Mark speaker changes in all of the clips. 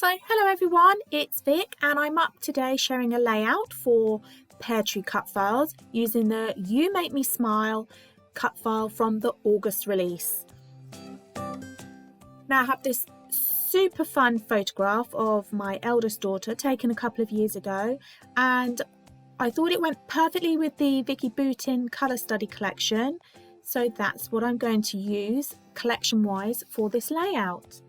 Speaker 1: So hello everyone, it's Vic and I'm up today sharing a layout for Peartree Cutfiles using the You Make Me Smile cut file from the August release. Now I have this super fun photograph of my eldest daughter taken a couple of years ago, and I thought it went perfectly with the Vicki Boutin colour study collection, so that's what I'm going to use collection wise for this layout.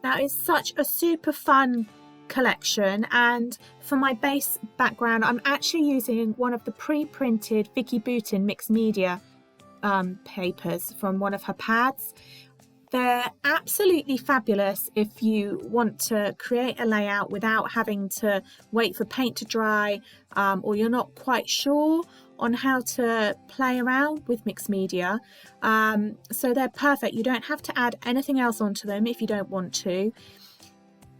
Speaker 1: Now it's such a super fun collection, and for my base background I'm actually using one of the pre-printed Vicki Boutin mixed media papers from one of her pads. They're absolutely fabulous if you want to create a layout without having to wait for paint to dry, or you're not quite sure on how to play around with mixed media. So they're perfect. You don't have to add anything else onto them if you don't want to.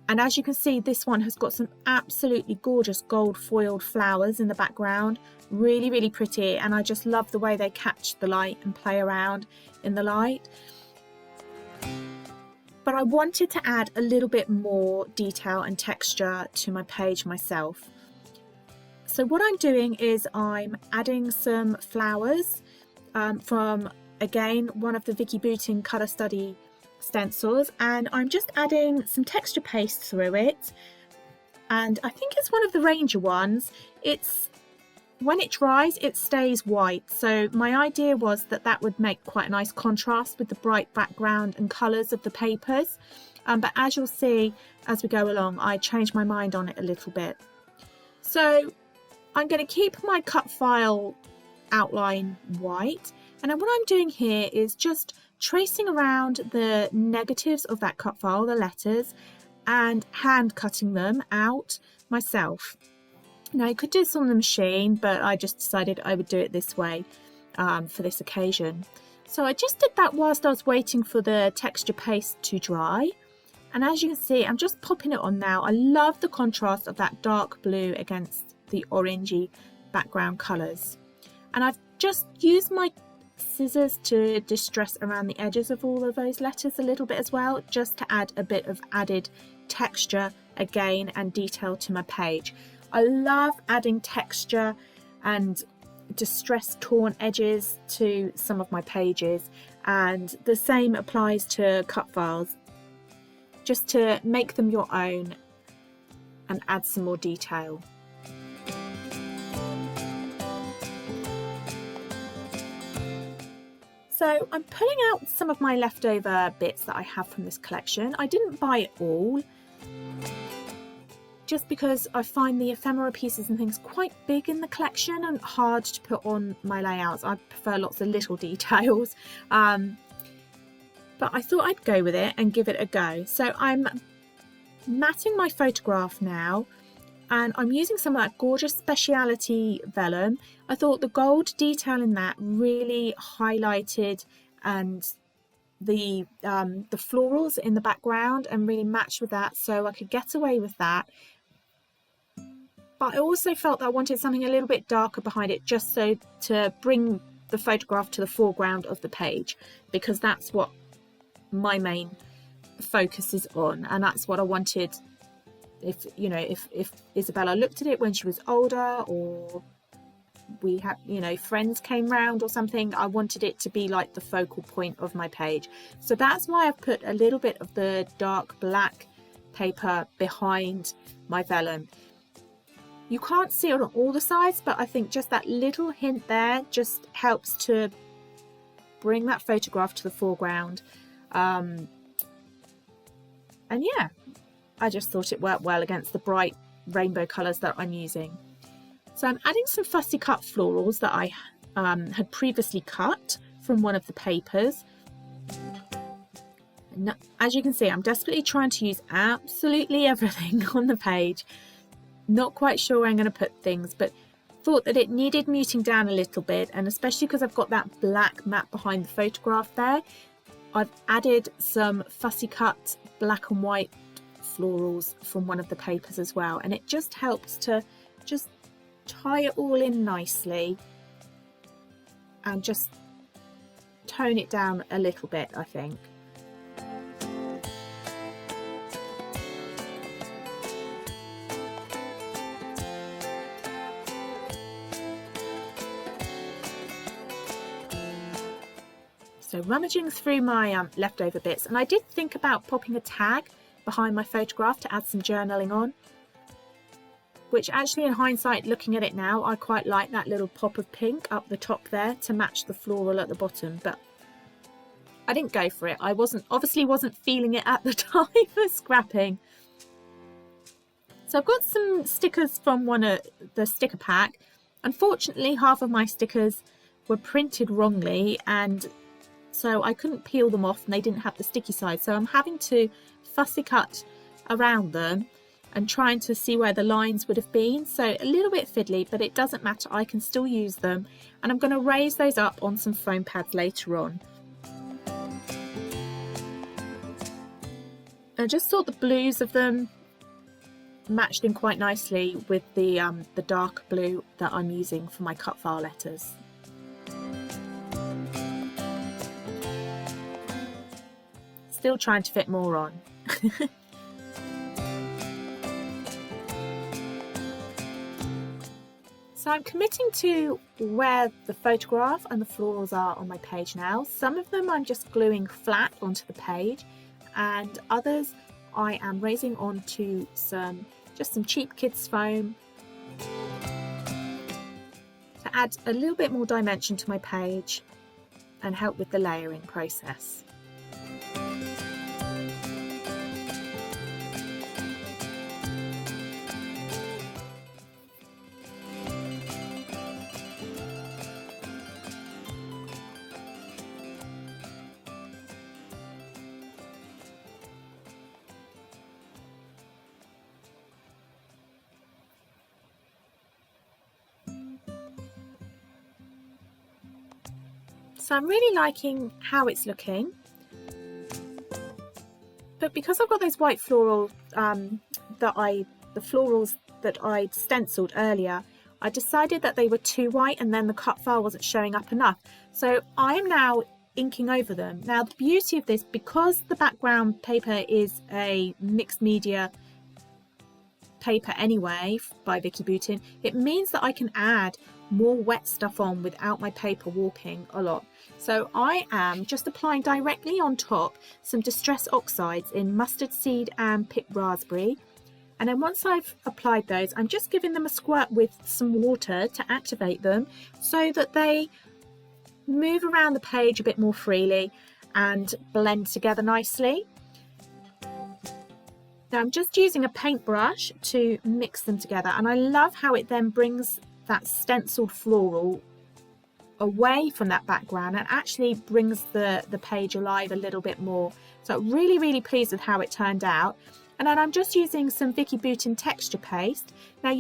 Speaker 1: And as you can see, this one has got some absolutely gorgeous gold foiled flowers in the background. Really, really pretty. And I just love the way they catch the light and play around in the light. But I wanted to add a little bit more detail and texture to my page myself. So what I'm doing is I'm adding some flowers from, again, one of the Vicki Boutin colour study stencils, and I'm just adding some texture paste through it. And I think it's one of the Ranger ones. When it dries, it stays white. So my idea was that that would make quite a nice contrast with the bright background and colours of the papers. But as you'll see as we go along, I changed my mind on it a little bit. So I'm going to keep my cut file outline white. And then what I'm doing here is just tracing around the negatives of that cut file, the letters, and hand cutting them out myself. Now you could do this on the machine, but I just decided I would do it this way for this occasion. So I just did that whilst I was waiting for the texture paste to dry. And as you can see, I'm just popping it on now. I love the contrast of that dark blue against the orangey background colours. And I've just used my scissors to distress around the edges of all of those letters a little bit as well, just to add a bit of added texture again and detail to my page. I love adding texture and distressed torn edges to some of my pages, and the same applies to cut files, just to make them your own and add some more detail. So I'm pulling out some of my leftover bits that I have from this collection. I didn't buy it all, just because I find the ephemera pieces and things quite big in the collection and hard to put on my layouts. I prefer lots of little details, but I thought I'd go with it and give it a go. So I'm matting my photograph now, and I'm using some of that gorgeous speciality vellum. I thought the gold detail in that really highlighted and the florals in the background and really matched with that, so I could get away with that. But I also felt that I wanted something a little bit darker behind it, just so to bring the photograph to the foreground of the page, because that's what my main focus is on, and that's what I wanted. If Isabella looked at it when she was older, or we had, friends came round or something, I wanted it to be like the focal point of my page. So that's why I've put a little bit of the dark black paper behind my vellum. You can't see it on all the sides, but I think just that little hint there just helps to bring that photograph to the foreground. And yeah, I just thought it worked well against the bright rainbow colours that I'm using. So I'm adding some fussy cut florals that I had previously cut from one of the papers. And as you can see, I'm desperately trying to use absolutely everything on the page. Not quite sure where I'm going to put things, but thought that it needed muting down a little bit, and especially because I've got that black mat behind the photograph there, I've added some fussy cut black and white florals from one of the papers as well, and it just helps to just tie it all in nicely and just tone it down a little bit, I think. So rummaging through my leftover bits, and I did think about popping a tag behind my photograph to add some journaling on, which actually in hindsight, looking at it now, I quite like that little pop of pink up the top there to match the floral at the bottom, but I didn't go for it. I obviously wasn't feeling it at the time for scrapping. So I've got some stickers from one of the sticker pack. Unfortunately, half of my stickers were printed wrongly, and so I couldn't peel them off and they didn't have the sticky side. So I'm having to fussy cut around them and trying to see where the lines would have been. So a little bit fiddly, but it doesn't matter. I can still use them. And I'm going to raise those up on some foam pads later on. I just thought the blues of them matched in quite nicely with the dark blue that I'm using for my cut file letters. Still trying to fit more on. So I'm committing to where the photograph and the florals are on my page now. Some of them I'm just gluing flat onto the page, and others I am raising onto just some cheap kids foam to add a little bit more dimension to my page and help with the layering process. So I'm really liking how it's looking, but because I've got those white floral the florals that I stenciled earlier, I decided that they were too white and then the cut file wasn't showing up enough. So I am now inking over them. Now the beauty of this, because the background paper is a mixed media paper anyway by Vicki Boutin, it means that I can add more wet stuff on without my paper warping a lot. So I am just applying directly on top some Distress Oxides in Mustard Seed and Picked Raspberry, and then once I've applied those, I'm just giving them a squirt with some water to activate them so that they move around the page a bit more freely and blend together nicely. Now I'm just using a paintbrush to mix them together, and I love how it then brings that stenciled floral away from that background and actually brings the page alive a little bit more. So really pleased with how it turned out. And then I'm just using some Vicki Boutin texture paste. Now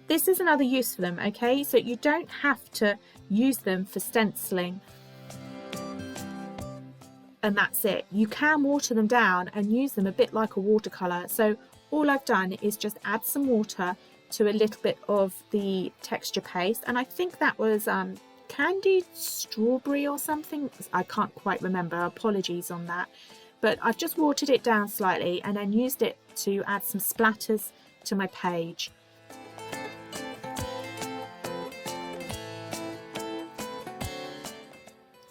Speaker 1: this is another use for them, okay? So you don't have to use them for stenciling and that's it. You can water them down and use them a bit like a watercolour. So all I've done is just add some water to a little bit of the texture paste, and I think that was candied strawberry or something. I can't quite remember, apologies on that, but I've just watered it down slightly and then used it to add some splatters to my page.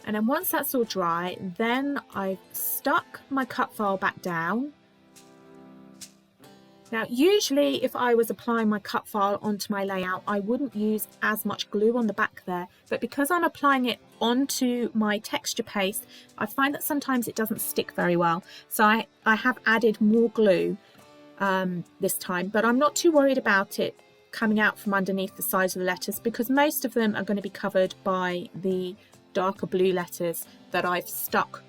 Speaker 1: And then once that's all dry, then I've stuck my cut file back down. Now usually if I was applying my cut file onto my layout, I wouldn't use as much glue on the back there, but because I'm applying it onto my texture paste, I find that sometimes it doesn't stick very well. So I have added more glue this time, but I'm not too worried about it coming out from underneath the sides of the letters because most of them are going to be covered by the darker blue letters that I've stuck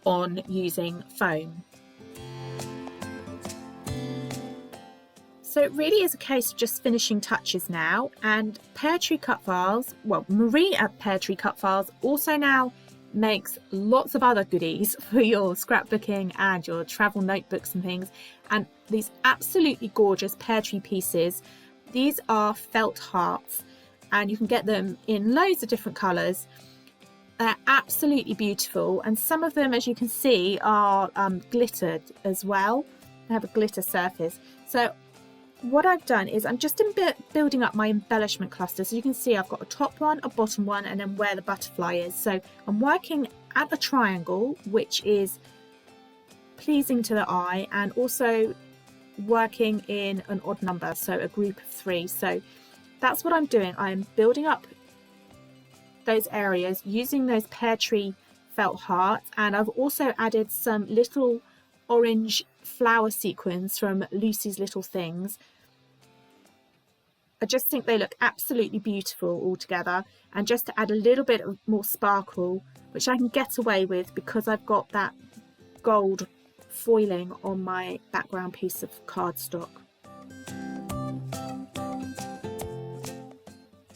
Speaker 1: on using foam. So it really is a case of just finishing touches now, and Peartree Cutfiles, well, Marie at Peartree Cutfiles also now makes lots of other goodies for your scrapbooking and your travel notebooks and things, and these absolutely gorgeous Peartree pieces. These are felt hearts and you can get them in loads of different colours. They're absolutely beautiful, and some of them, as you can see, are glittered as well. They have a glitter surface. So what I've done is I'm just building up my embellishment cluster. So you can see I've got a top one, a bottom one, and then where the butterfly is. So I'm working at a triangle which is pleasing to the eye, and also working in an odd number, so a group of 3. So that's what I'm doing. I'm building up those areas using those Peartree felt hearts, and I've also added some little orange flower sequins from Lucy's Little Things. I just think they look absolutely beautiful all together, and just to add a little bit of more sparkle, which I can get away with because I've got that gold foiling on my background piece of cardstock.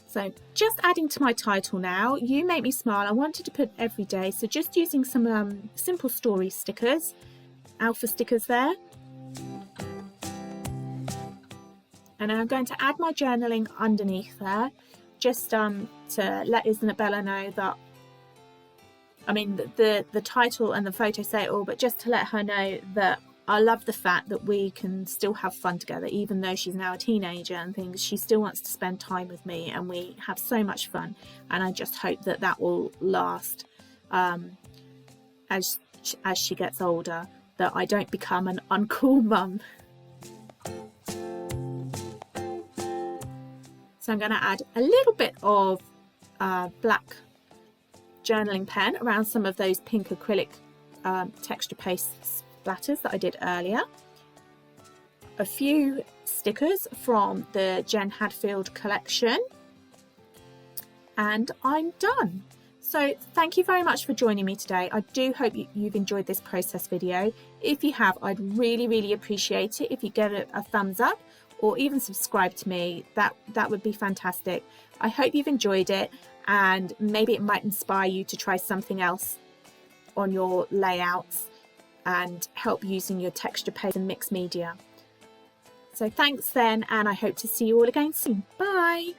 Speaker 1: So just adding to my title now, You Make Me Smile. I wanted to put every day, so just using some simple story stickers, alpha stickers there. And I'm going to add my journaling underneath there, just to let Isabella know that, I mean, the title and the photo say it all, but just to let her know that I love the fact that we can still have fun together, even though she's now a teenager and things. She still wants to spend time with me, and we have so much fun. And I just hope that that will last as she gets older, that I don't become an uncool mum. So I'm going to add a little bit of black journaling pen around some of those pink acrylic texture paste splatters that I did earlier. A few stickers from the Jen Hadfield collection, and I'm done. So thank you very much for joining me today. I do hope you've enjoyed this process video. If you have, I'd really appreciate it if you get a thumbs up, or even subscribe to me. That would be fantastic. I hope you've enjoyed it, and maybe it might inspire you to try something else on your layouts and help using your texture paste and mixed media. So thanks then, and I hope to see you all again soon. Bye.